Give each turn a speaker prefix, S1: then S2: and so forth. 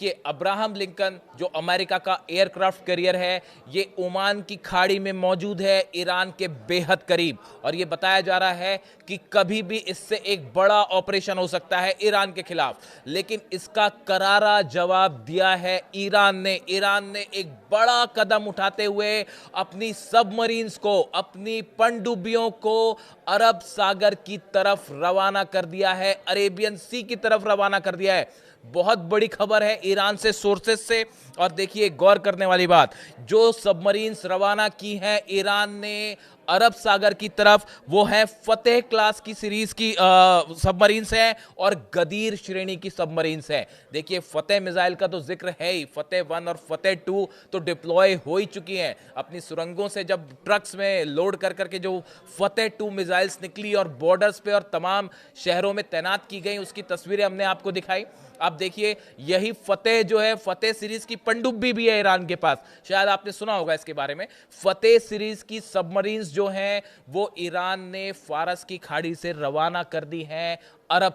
S1: कि Abraham Lincoln जो America का एयरक्राफ्ट कैरियर है, ये ओमान की खाड़ी में मौजूद है, ईरान के बेहद करीब। और ये बताया जा रहा है कि कभी भी इससे एक बड़ा ऑपरेशन हो सकता है ईरान के खिलाफ। लेकिन इसका करारा जवाब दिया है ईरान ने। ईरान ने एक बड़ा कदम उठाते हुए अपनी सबमरीन्स को, अपनी पनडुब्बियों को अरब सागर की तरफ रवाना कर दिया है, अरेबियन सी की तरफ रवाना कर दिया है। बहुत बड़ी खबर है ईरान से, सोर्सेस से। और देखिए, गौर करने वाली बात, जो सबमरीन्स रवाना की हैं ईरान ने अरब सागर की तरफ, वो है फतेह क्लास की सीरीज की सबमरीन्स हैं और गदीर श्रेणी की सबमरीन्स हैं। देखिए, फतेह मिसाइल का तो जिक्र है ही, फतेह 1 और फतेह 2 तो डिप्लॉय हो ही चुकी हैं। अपनी सुरंगों से जब ट्रक्स में लोड कर करके जो फतेह 2 मिसाइल्स निकली और बॉर्डर्स पे और तमाम शहरों में तैनात की गई, उसकी तस्वीरें हमने आपको दिखाई। आप देखिए, यही फतेह जो है, फतेह सीरीज की पनडुब्बी भी है ईरान के पास। शायद आपने सुना होगा इसके बारे में। फतेह सीरीज की सबमरीन्स जो हैं, वो ईरान ने फारस की खाड़ी से रवाना कर दी हैं अरब